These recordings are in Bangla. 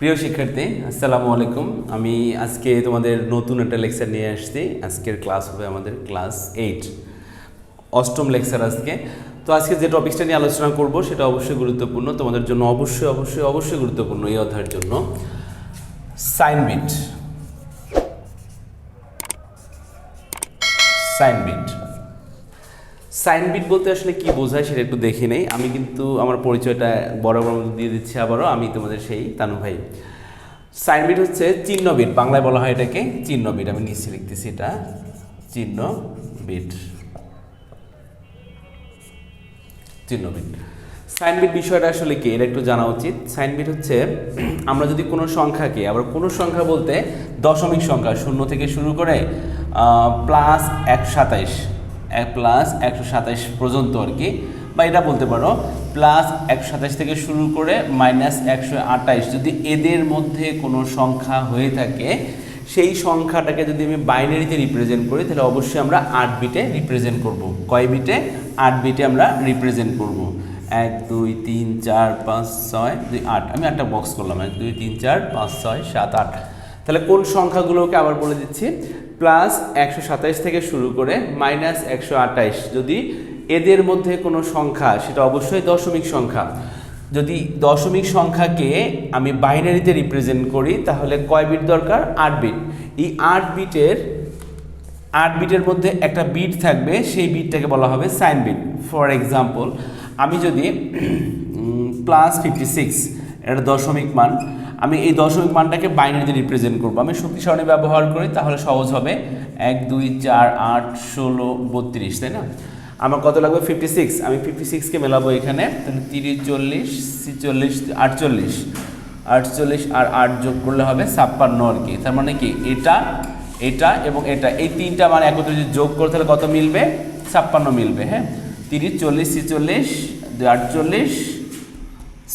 প্রিয় শিক্ষার্থী, আসসালামু আলাইকুম। আমি আজকে তোমাদের নতুন একটা লেকচার নিয়ে আসছি। আজকের ক্লাস হবে আমাদের ক্লাস 8, অষ্টম লেকচার আজকে। তো আজকে যে টপিকসটা নিয়ে আলোচনা করব সেটা অবশ্যই গুরুত্বপূর্ণ তোমাদের জন্য, অবশ্যই গুরুত্বপূর্ণ এই অধ্যায়ের জন্য। Sign bit. সাইন বিট বলতে আসলে কি বোঝায় সেটা একটু দেখে নেই। আমি কিন্তু আমার পরিচয়টা বরাবর দিয়ে দিচ্ছি আবারও, আমি তোমাদের সেই তানু ভাই। সাইন বিট হচ্ছে চিহ্ন বিট, বাংলায় বলা হয় এটাকে চিহ্ন বিট। আমি নিচে লিখতেছি, এটা চিহ্ন বিট। সাইন বিট বিষয়টা আসলে কি এটা একটু জানা উচিত। সাইন বিট হচ্ছে আমরা যদি কোনো সংখ্যাকে, আবার কোনো সংখ্যা বলতে দশমিক সংখ্যা 0 থেকে শুরু করে প্লাস 127 পর্যন্ত আর কি, বা এটা বলতে পারো প্লাস 127 থেকে শুরু করে মাইনাস 128, যদি এদের মধ্যে কোনো সংখ্যা হয়ে থাকে, সেই সংখ্যাটাকে যদি আমি বাইনারিতে রিপ্রেজেন্ট করি তাহলে অবশ্যই আমরা 8 বিটে রিপ্রেজেন্ট করব। কয় বিটে? 8 বিটে আমরা রিপ্রেজেন্ট করব। 1 2 3 4 5 6 2 8, আমি একটা বক্স করলাম, 1 2 3 4 5 6 7 8। তাহলে কোন সংখ্যাগুলোকে আবার বলে দিচ্ছি, প্লাস 127 থেকে শুরু করে মাইনাস 128, যদি এদের মধ্যে কোনো সংখ্যা, সেটা অবশ্যই দশমিক সংখ্যা। যদি দশমিক সংখ্যাকে আমি বাইনারিতে রিপ্রেজেন্ট করি তাহলে কয় বিট দরকার? 8 বিট। এই 8 বিটের মধ্যে একটা বিট থাকবে, সেই বিটটাকে বলা হবে সাইন বিট। ফর এক্সাম্পল, আমি যদি প্লাস 56, এটা দশমিক মান, আমি এই দশমিক মানটাকে বাইনারিতে রিপ্রেজেন্ট করবো, আমি শক্তি সারণী ব্যবহার করি তাহলে সহজ হবে। 1 2 4 8 16 32, তাই না? আমার কত লাগবে? 56। আমি 56কে মেলাবো এখানে, তাহলে 30 40 46 48 আর 8 যোগ করলে হবে 56 আর কি। তার মানে কি এটা এবং এটা, এই তিনটা মানে একত্রে যদি যোগ করে তাহলে কত মিলবে? 56 মিলবে। হ্যাঁ, 30 40 46 48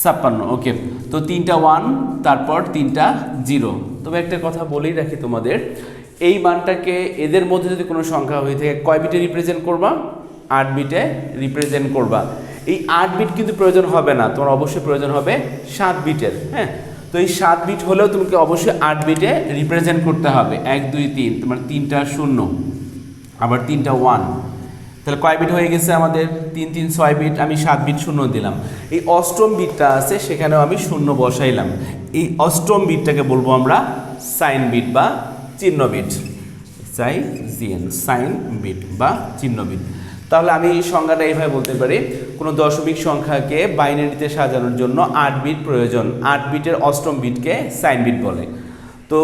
56। ওকে, তো 3টা 1, তারপর 3টা 0। তবে একটা কথা বলেই রাখি তোমাদের, এই মানটাকে এদের মধ্যে যদি কোনো সংখ্যা হয়ে থাকে কয় বিটে রিপ্রেজেন্ট করবা? 8 বিটে রিপ্রেজেন্ট করবা। এই 8 বিট কিন্তু প্রয়োজন হবে না, তোমার অবশ্যই প্রয়োজন হবে 7 বিটের। হ্যাঁ, তো এই 7 বিট হলেও তোমাকে অবশ্যই 8 বিটে রিপ্রেজেন্ট করতে হবে। 1 2 3, তোমার 3টা 0, আবার 3টা 1, তাহলে কয় বিট হয়ে গেছে আমাদের? 3 3 6 বিট। আমি 7 বিট 0 দিলাম। এই অষ্টম বিটটা আছে, সেখানেও আমি 0 বসাইলাম। এই অষ্টম বিটটাকে বলবো আমরা সাইন বিট বা চিহ্ন বিট। সাইন বিট বা চিহ্ন বিট। তাহলে আমি এই সংখ্যাটা এইভাবে বলতে পারি, কোনো দশমিক সংখ্যাকে বাইনারিতে সাজানোর জন্য 8 বিট প্রয়োজন। 8 বিটের অষ্টম বিটকে সাইন বিট বলে। তো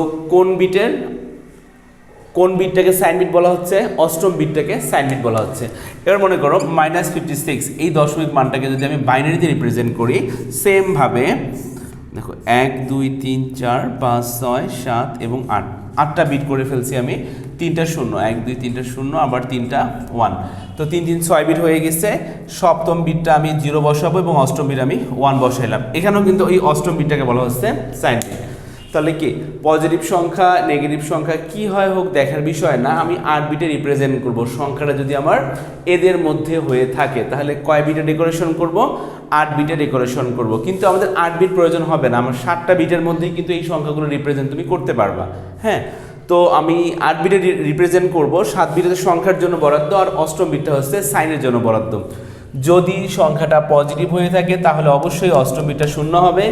কোন বিটটাকে সাইন বিট বলা হচ্ছে? অষ্টম বিটটাকে সাইন বিট বলা হচ্ছে। এবার মনে করো -56, এই দশমিক মানটাকে যদি আমি বাইনারিতে রিপ্রেজেন্ট করি, সেমভাবে দেখো 1 2 3 4 5 6 7 এবং 8, 8টা বিট করে ফেলছি আমি। 3টা 0, 1 2 3টা 0, আবার 3টা 1, তো 3 3 6 বিট হয়ে গেছে। সপ্তম বিটটা আমি 0 বসাবো এবং অষ্টম বিট আমি 1 বসাইলাম। এখানেও কিন্তু এই অষ্টম বিটটাকে বলা হচ্ছে সাইন বিট। তাহলে কি পজিটিভ সংখ্যা নেগেটিভ সংখ্যা কি হয় হোক দেখার বিষয় না, আমি 8 বিটে রিপ্রেজেন্ট করব। সংখ্যাটা যদি আমার এদের মধ্যে হয়ে থাকে তাহলে কয় বিটে ডেকোরেশন করব? 8 বিটে ডেকোরেশন করব। কিন্তু আমাদের 8 বিট প্রয়োজন হবে না, আমার 7টা বিটের মধ্যেই কিন্তু এই সংখ্যাগুলো রিপ্রেজেন্ট তুমি করতে পারবা। হ্যাঁ, তো আমি 8 বিটে রিপ্রেজেন্ট করব। 7 বিটের সংখ্যার জন্য বরাদ্দ, আর অষ্টম বিটটা হচ্ছে সাইনের জন্য বরাদ্দ। যদি সংখ্যাটা পজিটিভ হয়ে থাকে তাহলে অবশ্যই অষ্টম বিটটা 0 হবে,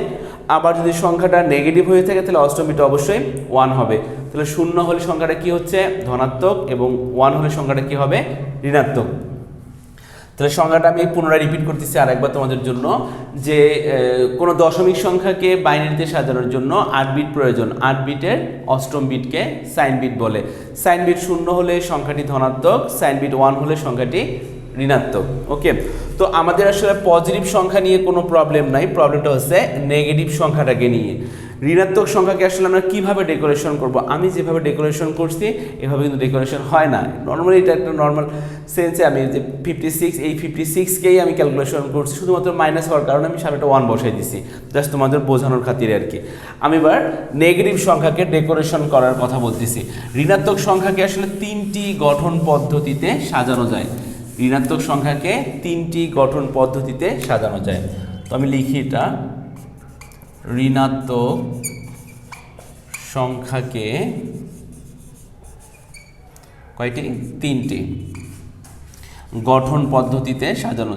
আবার যদি সংখ্যাটা নেগেটিভ হয়ে থাকে তাহলে অষ্টম বিটটা অবশ্যই 1 হবে। তাহলে 0 হলে সংখ্যাটা কি হচ্ছে? ধনাত্মক, এবং 1 হলে সংখ্যাটা কি হবে? ঋণাত্মক। তাহলে সংখ্যাটা আমি পুনরায় রিপিট করতেছি আরেকবার তোমাদের জন্য, যে কোনো দশমিক সংখ্যাকে বাইনারিতে সাজানোর জন্য 8 বিট প্রয়োজন। 8 বিটের অষ্টম বিটকে সাইন বিট বলে। সাইন বিট 0 হলে সংখ্যাটি ধনাত্মক, সাইন বিট 1 হলে সংখ্যাটি ঋণাত্মক। ওকে, তো আমাদের আসলে পজিটিভ সংখ্যা নিয়ে কোনো প্রবলেম নাই, প্রবলেমটা হচ্ছে নেগেটিভ সংখ্যাটাকে নিয়ে। ঋণাত্মক সংখ্যাকে আসলে আমরা কীভাবে ডেকোরেশন করব? আমি যেভাবে ডেকোরেশন করছি এভাবে কিন্তু ডেকোরেশন হয় না। নর্মালি এটা একটা নর্মাল সেন্সে আমি যে 56, এই 56কেই আমি ক্যালকুলেশন করছি, শুধুমাত্র মাইনাস হওয়ার কারণে আমি সামনে একটা 1 বসাই দিছি, জাস্ট তোমাদের বোঝানোর খাতিরে আর কি। আমি এবার নেগেটিভ সংখ্যাকে ডেকোরেশন করার কথা বলতেছি। ঋণাত্মক সংখ্যাকে আসলে 3টি গঠন পদ্ধতিতে সাজানো যায়। ঋণাত্মক সংখ্যাকে 3টি গঠন পদ্ধতিতে সাজানো যায়। তো আমি লিখি এটা, ঋণাত্মক সংখ্যাকে কয়টি? 3টি গঠন পদ্ধতিতে সাজানো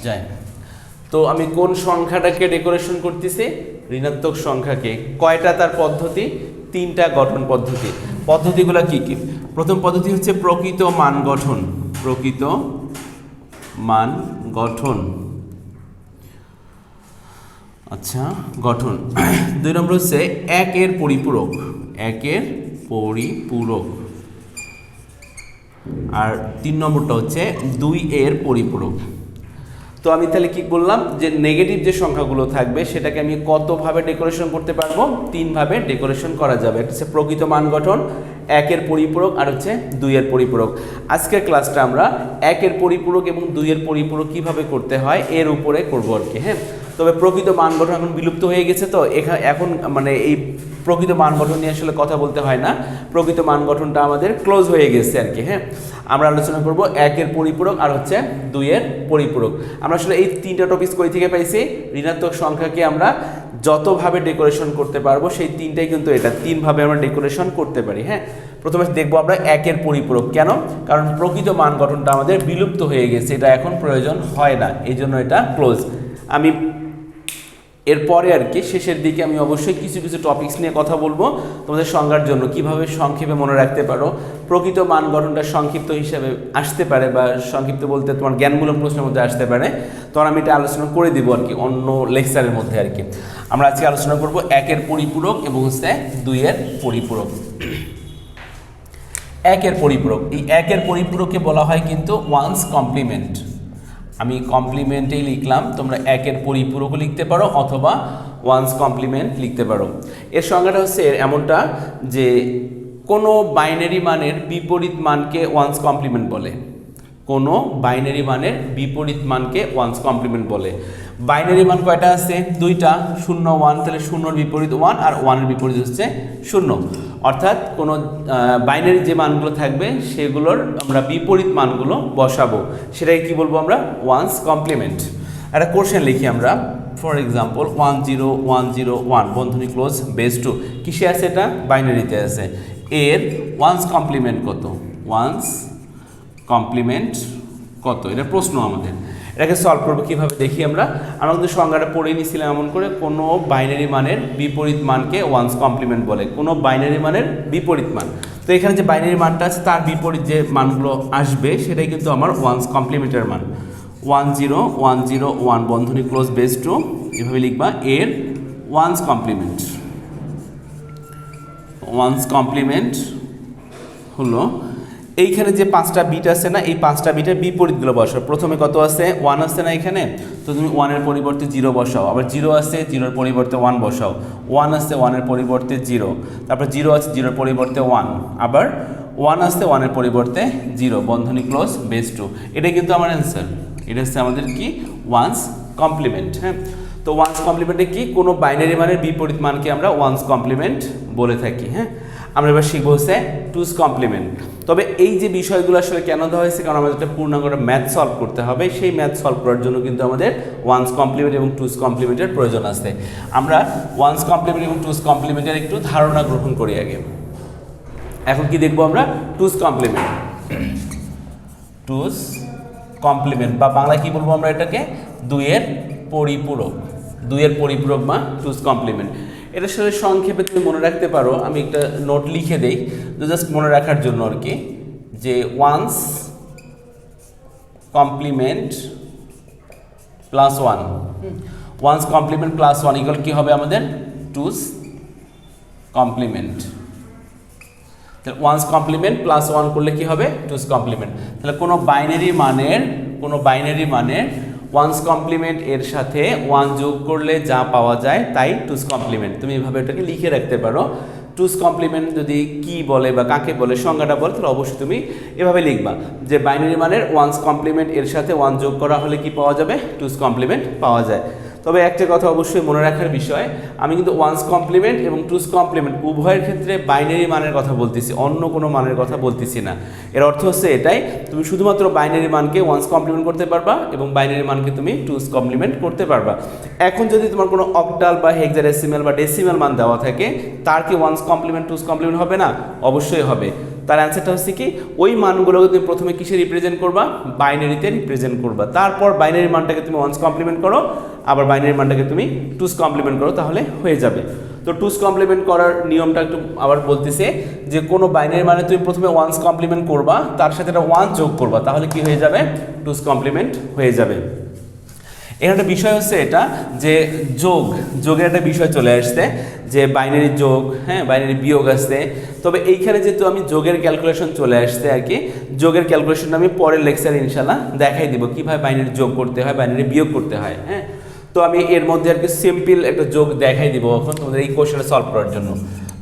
যায়। তো আমি কোন সংখ্যাটাকে ডেকোরেশন করতেছি? ঋণাত্মক সংখ্যাকে। কয়টা তার পদ্ধতি? 3টা গঠন পদ্ধতি। পদ্ধতিগুলো কি কি? প্রথম পদ্ধতি হচ্ছে প্রকৃত মান গঠন। প্রকৃত মান গঠন, আচ্ছা গঠন। 2 নম্বর হচ্ছে 1 এর পরিপূরক। 1 এর পরিপূরক। আর 3 নম্বরটা হচ্ছে 2 এর পরিপূরক। তো আমি তাহলে কি বললাম যে নেগেটিভ যে সংখ্যাগুলো থাকবে সেটাকে আমি কতভাবে ডেকোরেশন করতে পারবো? 3 ভাবে ডেকোরেশন করা যাবে। একটা হচ্ছে প্রকৃত মান গঠন, 1 এর পরিপূরক, আর হচ্ছে 2 এর পরিপূরক। আজকের ক্লাসটা আমরা 1 এর পরিপূরক এবং 2 এর পরিপূরক কিভাবে করতে হয় এর উপরে করবো আর কি। হ্যাঁ, তবে প্রকৃত মান গঠন এখন বিলুপ্ত হয়ে গেছে, তো এখন মানে এই প্রকৃত মান গঠন নিয়ে আসলে কথা বলতে হয় না। প্রকৃত মান গঠনটা আমাদের ক্লোজ হয়ে গেছে আর কি। হ্যাঁ, আমরা আলোচনা করব 1 এর পরিপূরক আর হচ্ছে 2 এর পরিপূরক। আমরা আসলে এই 3টা টপিক কই থেকে পাইছি? ঋণাত্মক সংখ্যাকে আমরা যতভাবে ডেকোরেশন করতে পারবো সেই 3টাই কিন্তু এটা 3 ভাবে আমরা ডেকোরেশন করতে পারি। হ্যাঁ, প্রথমে দেখবো আমরা 1 এর পরিপূরক। কেন? কারণ প্রকৃত মান গঠনটা আমাদের বিলুপ্ত হয়ে গেছে, এটা এখন প্রয়োজন হয় না, এই জন্য এটা ক্লোজ। আমি এরপরে আর কি শেষের দিকে আমি অবশ্যই কিছু কিছু টপিকস নিয়ে কথা বলবো তোমাদের সংজ্ঞার জন্য, কিভাবে সংক্ষেপে মনে রাখতে পারো। প্রকৃত মান গঠনটা সংক্ষিপ্ত হিসাবে আসতে পারে, বা সংক্ষিপ্ত বলতে তোমার জ্ঞানমূলক প্রশ্নের মধ্যে আসতে পারে, তখন আমি এটা আলোচনা করে দিব আর কি অন্য লেকচারের মধ্যে আর কি। আমরা আজকে আলোচনা করব 1 এর পরিপূরক এবং হচ্ছে 2 এর পরিপূরক। 1 এর পরিপূরক, এই 1 এর পরিপূরককে বলা হয় কিন্তু ওয়ান্স কমপ্লিমেন্ট। আমি কমপ্লিমেন্টেই লিখলাম, তোমরা 1 এর পরিপূরকও লিখতে পারো অথবা ওয়ান্স কমপ্লিমেন্ট লিখতে পারো। এর সংজ্ঞাটা হচ্ছে এমনটা যে কোনো বাইনারি মানের বিপরীত মানকে ওয়ান্স কমপ্লিমেন্ট বলে। কোনো বাইনারি মানের বিপরীত মানকে ওয়ান্স কমপ্লিমেন্ট বলে। বাইনারি মান কয়টা আছে? 2টা, 0 1, তাহলে 0 এর বিপরীত 1 আর 1 এর বিপরীত হচ্ছে 0। অর্থাৎ কোনো বাইনারি যে মানগুলো থাকবে সেগুলোর আমরা বিপরীত মানগুলো বসাবো, সেটাকে কি বলবো আমরা? Once complement. একটা কোশ্চেন লিখি আমরা, ফর এক্সাম্পল 1 0 1 0 1 বন্ধনী ক্লোজ বেস 2। কিসে আছে? এটা বাইনারিতে আছে। এর ওয়ান্স কমপ্লিমেন্ট কত? ওয়ান্স কমপ্লিমেন্ট কত? এটা প্রশ্ন আমাদের। এটাকে সলভ করবো কীভাবে দেখি আমরা কিন্তু সংজ্ঞাটা পড়ে নিয়েছিলাম এমন করে, কোনো বাইনারি মানের বিপরীত মানকে ওয়ান্স কমপ্লিমেন্ট বলে। কোনো বাইনারি মানের বিপরীত মান, তো এখানে যে বাইনারি মানটা আছে তার বিপরীত যে মানগুলো আসবে সেটাই কিন্তু আমার ওয়ান্স কমপ্লিমেন্টের মান। 1 0 1 0 1 বন্ধনী ক্লোজ বেস 2 এভাবে লিখবা। এর ওয়ান্স কমপ্লিমেন্ট, ওয়ান্স কমপ্লিমেন্ট হলো এইখানে যে 5টা বিট আছে না, এই 5টা বিটের বিপরীতগুলো বসাও। প্রথমে কত আছে? 1 আছে না এখানে, তো তুমি 1 এর পরিবর্তে 0 বসাও। আবার 0 আছে, 0 এর পরিবর্তে 1 বসাও। 1 আছে, 1 এর পরিবর্তে 0, তারপর 0 আছে, 0 এর পরিবর্তে 1, আবার 1 আসতে 1 এর পরিবর্তে 0 বন্ধনী ক্লোজ বেস 2। এটাই কিন্তু আমার অ্যান্সার। এটা হচ্ছে আমাদের কি? One's complement. হ্যাঁ, তো ওয়ান্স কমপ্লিমেন্টে কি? কোনো বাইনারি মানের বিপরীত মানকে আমরা ওয়ান্স কমপ্লিমেন্ট বলে থাকি। হ্যাঁ, আমরা এবার শিখবো হচ্ছে টুস কমপ্লিমেন্ট। তবে এই যে বিষয়গুলো আসলে কেন দেওয়া হয়েছে? কারণ আমাদের একটা পূর্ণাঙ্গ ম্যাথ সলভ করতে হবে, সেই ম্যাথ সলভ করার জন্য কিন্তু আমাদের ওয়ান্স কমপ্লিমেন্ট এবং টুস কমপ্লিমেন্টের প্রয়োজন আছে। আমরা ওয়ান্স কমপ্লিমেন্ট এবং টুস কমপ্লিমেন্টের একটু ধারণা গ্রহণ করি আগে। এখন কি দেখবো আমরা? টুস কমপ্লিমেন্ট। টুস কমপ্লিমেন্ট বা বাংলায় কি বলবো আমরা এটাকে? 2 এর পরিপূরক। 2 এর পরিপূরক বা টুস কমপ্লিমেন্ট। এটা সাথে সংক্ষেপে তুমি মনে রাখতে পারো, আমি একটা নোট লিখে দেই জাস্ট মনে রাখার জন্য আর কি, যে one's complement plus 1, one's complement plus 1 equal কি হবে আমাদের? টুস কমপ্লিমেন্ট। তাহলে ওয়ান্স কমপ্লিমেন্ট প্লাস 1 করলে কি হবে? টুস কমপ্লিমেন্ট। তাহলে কোনো বাইনারি মানের ওয়ান্স কমপ্লিমেন্ট এর সাথে 1 যোগ করলে যা পাওয়া যায় তাই টুস কমপ্লিমেন্ট। তুমি এভাবে এটাকে লিখে রাখতে পারো। টুস কমপ্লিমেন্ট যদি কি বলে বা কাকে বলে, সংজ্ঞাটা বলে, তাহলে অবশ্যই তুমি এভাবে লিখবা যে বাইনারি মানের ওয়ান্স কমপ্লিমেন্ট এর সাথে 1 যোগ করা হলে কি পাওয়া যাবে? টুস কমপ্লিমেন্ট পাওয়া যায়। তো তবে একটা কথা অবশ্যই মনে রাখার বিষয়, আমি কিন্তু ওয়ান্স কমপ্লিমেন্ট এবং টুস কমপ্লিমেন্ট উভয়ের ক্ষেত্রে বাইনারি মানের কথা বলতেছি, অন্য কোনো মানের কথা বলতেছি না। এর অর্থ হচ্ছে এটাই, তুমি শুধুমাত্র বাইনারি মানকে ওয়ান্স কমপ্লিমেন্ট করতে পারবা এবং বাইনারি মানকে তুমি টুস কমপ্লিমেন্ট করতে পারবা। এখন যদি তোমার কোনো অক্টাল বা হেক্সাডেসিমাল বা ডেসিমাল মান দেওয়া থাকে, তার কি ওয়ান্স কমপ্লিমেন্ট টুস কমপ্লিমেন্ট হবে না? অবশ্যই হবে। তার অ্যান্সারটা হচ্ছে কি, ওই মানগুলোকে তুমি প্রথমে কিসে রিপ্রেজেন্ট করবা? বাইনারিতে রিপ্রেজেন্ট করবা। তারপর বাইনারি মানটাকে তুমি ওয়ান্স কমপ্লিমেন্ট করো, আবার বাইনারি মানটাকে তুমি টুস কমপ্লিমেন্ট করো, তাহলে হয়ে যাবে। তো টুস কমপ্লিমেন্ট করার নিয়মটা একটু আবার বলতেছে যে কোনো বাইনারি মানে তুমি প্রথমে ওয়ান্স কমপ্লিমেন্ট করবা, তার সাথে একটা ওয়ান যোগ করবা, তাহলে কি হয়ে যাবে? টুস কমপ্লিমেন্ট হয়ে যাবে। এর একটা বিষয় হচ্ছে এটা যে যোগের একটা বিষয় চলে আসছে, যে বাইনারি যোগ, হ্যাঁ বাইনারি বিয়োগ আসছে। তবে এইখানে যেহেতু আমি যোগের ক্যালকুলেশন চলে আসছে আর কি, যোগের ক্যালকুলেশন আমি পরের লেকচারে ইনশাল্লাহ দেখাই দিব কীভাবে বাইনারি যোগ করতে হয়, বাইনারি বিয়োগ করতে হয়। হ্যাঁ, তো আমি এর মধ্যে আর কি সিম্পল একটা যোগ দেখাই দিব এখন তোমাদের এই কোশ্চেনটা সলভ করার জন্য।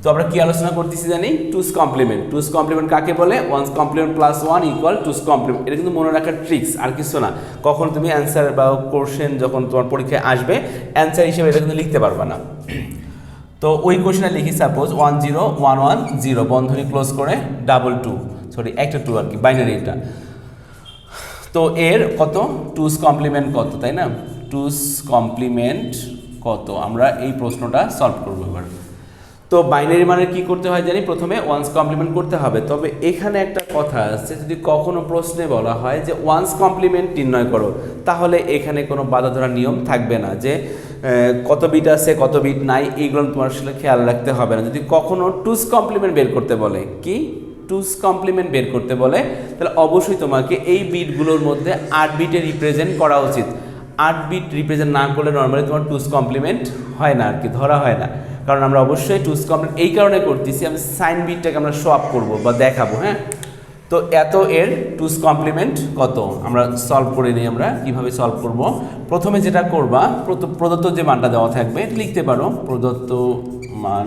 তো আমরা কি আলোচনা করতেছি জানি? টুস কমপ্লিমেন্ট। টুস কমপ্লিমেন্ট কাকে বলে? One's complement plus one equal two's complement. এটা কিন্তু মনে রাখার ট্রিক্স, আর কিছু না। কখন তুমি অ্যান্সার বা কোশ্চেন যখন তোমার পরীক্ষায় আসবে, অ্যান্সার হিসেবে এটা কিন্তু লিখতে পারবে না। তো ওই কোশ্চেনে লিখি সাপোজ 1 0 1 1 0 বন্ধনী ক্লোজ করে একটা 2 আর কি, বাইনারি এটা। তো এর কত? টুস কমপ্লিমেন্ট কত, তাই না? টুস কমপ্লিমেন্ট কত, আমরা এই প্রশ্নটা সলভ করবো এবার। তো বাইনারি মানের কি করতে হয় জানি? প্রথমে ওয়ান্স কমপ্লিমেন্ট করতে হবে। তবে এখানে একটা কথা আছে, যদি কখনো প্রশ্নে বলা হয় যে ওয়ান্স কমপ্লিমেন্ট নির্ণয় করো, তাহলে এখানে কোনো বাধা ধরার নিয়ম থাকবে না, যে কত বিট আছে কত বিট নাই, এইগুলো তোমার আসলে খেয়াল রাখতে হবে না। যদি কখনো টুস কমপ্লিমেন্ট বের করতে বলে, কি টুস কমপ্লিমেন্ট বের করতে বলে, তাহলে অবশ্যই তোমাকে এই বিটগুলোর মধ্যে 8 বিটে রিপ্রেজেন্ট করা উচিত। 8 বিট রিপ্রেজেন্ট না করলে নর্মালি তোমার টুস কমপ্লিমেন্ট হয় না আর কি, ধরা হয় না। কারণ আমরা অবশ্যই টুস কমপ্লিমেন্ট এই কারণে করতেছি, আমি সাইন বিটটাকে আমরা শো আপ করবো বা দেখাবো। হ্যাঁ, তো এত এর টুস কমপ্লিমেন্ট কত আমরা সলভ করে নিই। আমরা কিভাবে সলভ করব? প্রথমে যেটা করবা, প্রদত্ত যে মানটা দেওয়া থাকবে লিখতে পারো, প্রদত্ত মান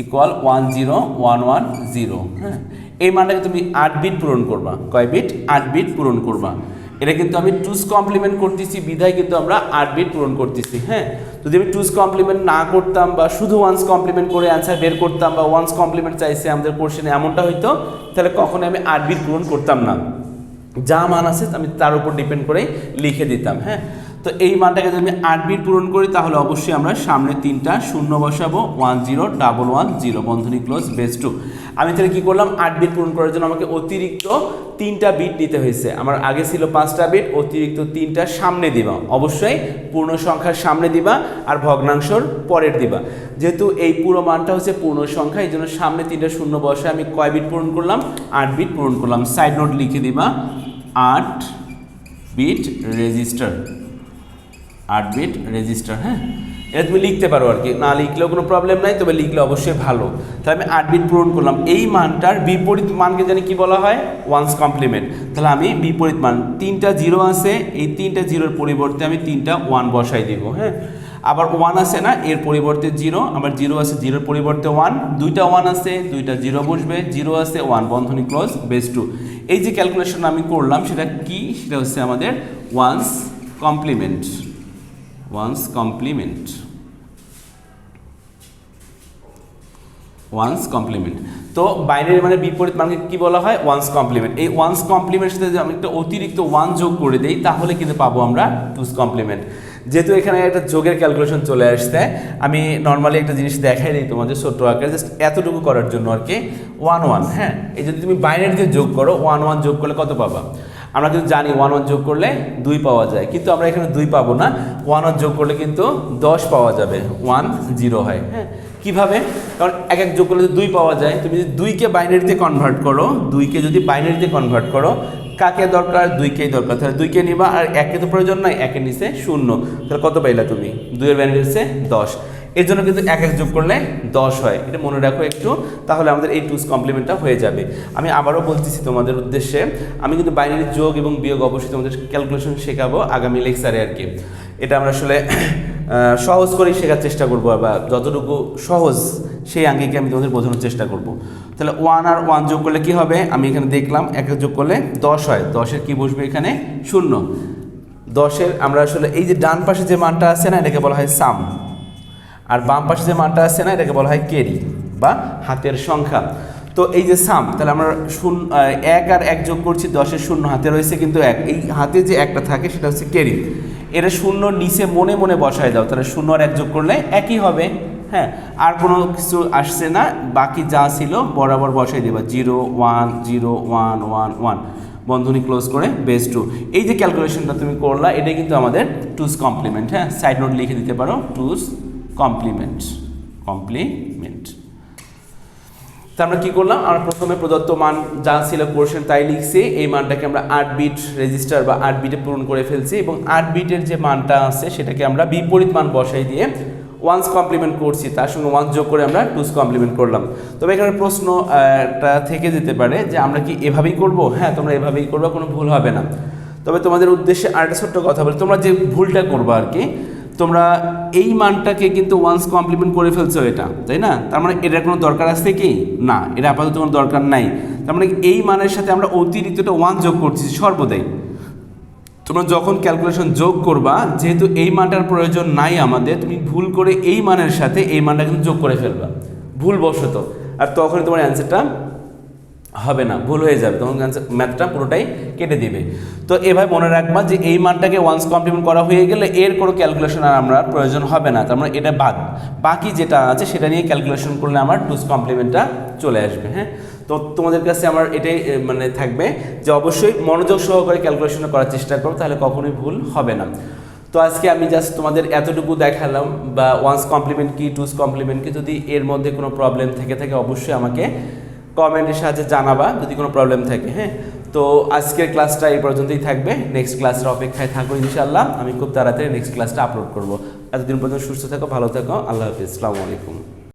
ইকুয়াল 1 0 1 1 0। হ্যাঁ, এই মানটাকে তুমি 8 বিট পূরণ করবা। কয় বিট? 8 বিট পূরণ করবা। এটা কিন্তু আমি টুস কমপ্লিমেন্ট করতেছি বিধায় কিন্তু আমরা 8 বিট পূরণ করতেছি। হ্যাঁ, যদি আমি টুস কমপ্লিমেন্ট না করতাম বা শুধু ওয়ান্স কমপ্লিমেন্ট করে অ্যান্সার বের করতাম, বা ওয়ান্স কমপ্লিমেন্ট চাইছে আমাদের কোশ্চেনে, এমনটা হইতো, তাহলে কখনোই আমি 8 বিট পূরণ করতাম না। যা মান আছে আমি তার উপর ডিপেন্ড করেই লিখে দিতাম। হ্যাঁ, তো এই মানটাকে যদি আমি 8 বিট পূরণ করি, তাহলে অবশ্যই আমরা সামনে 3টা শূন্য বসাবো, 1 0 1 1 0 বন্ধনী ক্লোজ বেস 2। আমি তাহলে কী করলাম? 8 বিট পূরণ করার জন্য আমাকে অতিরিক্ত 3টা বিট নিতে হয়েছে। আমার আগে ছিল 5টা বিট, অতিরিক্ত 3টা সামনে দিবা। অবশ্যই পূর্ণ সংখ্যার সামনে দিবা আর ভগ্নাংশর পরের দিবা। যেহেতু এই পুরো মানটা হচ্ছে পূর্ণ সংখ্যা, এই জন্য সামনে 3টা শূন্য বসে আমি কয় বিট পূরণ করলাম? 8 বিট পূরণ করলাম। সাইড নোট লিখে দিবা 8 বিট রেজিস্টার, 8 বিট রেজিস্টার। হ্যাঁ, এটা তুমি লিখতে পারো আর কি, না লিখলেও কোনো প্রবলেম নাই, তবে লিখলে অবশ্যই ভালো। তাহলে আমি 8 বিট পূরণ করলাম। এই মানটার বিপরীত মানকে জানি কি বলা হয়? One's complement. তাহলে আমি বিপরীত মান, 3টা 0 আছে, এই 3টা 0-র পরিবর্তে আমি 3টা 1 বসাই দিব। হ্যাঁ, আবার 1 আছে না, এর পরিবর্তে 0, আবার 0 আছে, 0-র পরিবর্তে 1, 2টা 1 আছে, 2টা 0 বসবে, 0 আছে 1 বন্ধনী ক্লোজ বেস 2। এই যে ক্যালকুলেশন আমি করলাম সেটা কি? সেটা হচ্ছে আমাদের one's complement. One's complement, one's complement. তো বাইনারি মানে বিপরীত মানকে কি বলা হয়? One's complement. এই ওয়ান্স কমপ্লিমেন্টের সাথে যদি আমি একটা অতিরিক্ত 1 যোগ করে দিই, তাহলে কিন্তু পাবো আমরা টুস কমপ্লিমেন্ট। যেহেতু এখানে একটা যোগের ক্যালকুলেশন চলে আসছে, আমি নর্মালি একটা জিনিস দেখাই দিই তোমাদের ছোট্ট আকারে, জাস্ট এতটুকু করার জন্য আর কি। 1 1, হ্যাঁ, এই যদি তুমি বাইনারিতে যোগ করো, 1 1 যোগ করলে কত পাবা? আমরা কিন্তু জানি 1 1 যোগ করলে 2 পাওয়া যায়, কিন্তু আমরা এখানে 2 পাবো না। 1 1 যোগ করলে কিন্তু 10 পাওয়া যাবে, 1 0 হয়। হ্যাঁ, কীভাবে? কারণ এক যোগ করলে 2 পাওয়া যায়। তুমি যদি 2কে বাইনারিতে কনভার্ট করো, 2কে যদি বাইনারিতে কনভার্ট করো, কাকে দরকার? 2কেই দরকার। তাহলে 2কে নিবা, আর 1কে তো প্রয়োজন নাই, 1-এর নিচে 0। তাহলে কত পাইলা তুমি? 2-এর বাইনারি হচ্ছে 10। এর জন্য কিন্তু 1 যোগ করলে 10 হয়, এটা মনে রাখো একটু, তাহলে আমাদের এই টুস কমপ্লিমেন্টটা হয়ে যাবে। আমি আবারও বলতেছি তোমাদের উদ্দেশ্যে, আমি কিন্তু বাইনারি যোগ এবং বিয়োগ অবশ্যই তোমাদের ক্যালকুলেশন শেখাবো আগামী লেকচারে আর কি। এটা আমরা আসলে সহজ করেই শেখার চেষ্টা করবো, বা যতটুকু সহজ সেই আঙ্গিকে আমি তোমাদের বোঝানোর চেষ্টা করব। তাহলে 1 আর 1 যোগ করলে কি হবে? আমি এখানে দেখলাম 1 যোগ করলে 10 হয়, 10-এর কি বসবে এখানে? 0। 10-এর আমরা আসলে এই যে ডান পাশে যে মানটা আছে না এটাকে বলা হয় সাম, আর বাম পাশে যে মানটা আছে না এটাকে বলা হয় ক্যারি বা হাতের সংখ্যা। তো এই যে সাম, তাহলে আমরা 1 আর 1 যোগ করছি, 10-এর 0 হাতে রয়েছে কিন্তু 1, এই হাতে যে একটা থাকে সেটা হচ্ছে ক্যারি। এটা 0 নিচে মনে মনে বসায় দাও, তাহলে 0 আর 1 যোগ করলে একই হবে। হ্যাঁ, আর কোনো কিছু আসছে না, বাকি যা ছিল বরাবর বসাই দেবা, 0 1 0 1 1 1 বন্ধনী ক্লোজ করে বেস 2। এই যে ক্যালকুলেশনটা তুমি করলা এটাই কিন্তু আমাদের টুস কমপ্লিমেন্ট। হ্যাঁ, সাইড নোট লিখে দিতে পারো, টুস কমপ্লিমেন্ট। তো আমরা কী করলাম, আমরা প্রথমে প্রদত্ত মান যা ছিল কোশ্চেন তাই লিখছি, এই মানটাকে আমরা 8 বিট রেজিস্টার বা 8 বিটে পূরণ করে ফেলছি, এবং 8 বিটের যে মানটা আছে সেটাকে আমরা বিপরীত মান বসাই দিয়ে ওয়ান্স কমপ্লিমেন্ট করছি, তার সঙ্গে ওয়ান্স যোগ করে আমরা টুস কমপ্লিমেন্ট করলাম। তবে এখানে প্রশ্নটা থেকে যেতে পারে যে আমরা কি এভাবেই করব? হ্যাঁ, তোমরা এভাবেই করবে, কোনো ভুল হবে না। তবে তোমাদের উদ্দেশ্যে আরেকটা ছোট্ট কথা বলি, তোমরা যে ভুলটা করবা আর কি, তোমরা এই মানটাকে কিন্তু ওয়ান্স কমপ্লিমেন্ট করে ফেলছো এটা, তাই না? তার মানে এটার কোনো দরকার আছে কি? না, এটা আপাতত কোনো দরকার নাই। তার মানে এই মানের সাথে আমরা অতিরিক্তটা 1 যোগ করছি সর্বদাই। তোমরা যখন ক্যালকুলেশন যোগ করবা, যেহেতু এই মানটার প্রয়োজন নাই আমাদের, তুমি ভুল করে এই মানের সাথে এই মানটা কিন্তু যোগ করে ফেলবা ভুলবশত, আর তখন তোমার অ্যান্সারটা হবে না, ভুল হয়ে যাবে, তখন ম্যাথটা পুরোটাই কেটে দিবে। তো এভাবে মনে রাখবা যে এই মানটাকে ওয়ান্স কমপ্লিমেন্ট করা হয়ে গেলে এর কোনো ক্যালকুলেশন আর আমরা প্রয়োজন হবে না, তার মানে এটা বাদ, বাকি যেটা আছে সেটা নিয়ে ক্যালকুলেশন করলে আমার টুস কমপ্লিমেন্টটা চলে আসবে। হ্যাঁ, তো তোমাদের কাছে আমার এটাই মানে থাকবে যে অবশ্যই মনোযোগ সহকারে ক্যালকুলেশন করার চেষ্টা করো, তাহলে কখনোই ভুল হবে না। তো আজকে আমি জাস্ট তোমাদের এতটুকু দেখালাম, বা ওয়ান্স কমপ্লিমেন্ট কি, টুস কমপ্লিমেন্ট কি। যদি এর মধ্যে কোনো প্রবলেম থেকে থাকে অবশ্যই আমাকে কমেন্টের সাহায্যে জানাবা যদি কোনো প্রবলেম থাকে। হ্যাঁ, তো আজকের ক্লাসটা এই পর্যন্তই থাকবে, নেক্সট ক্লাসের অপেক্ষায় থাকো ইনশাআল্লাহ। আমি খুব তাড়াতাড়ি নেক্সট ক্লাসটা আপলোড করবো। এতদিন পর্যন্ত সুস্থ থাকো, ভালো থাকো, আল্লাহ হাফিজ, আসসালামু আলাইকুম।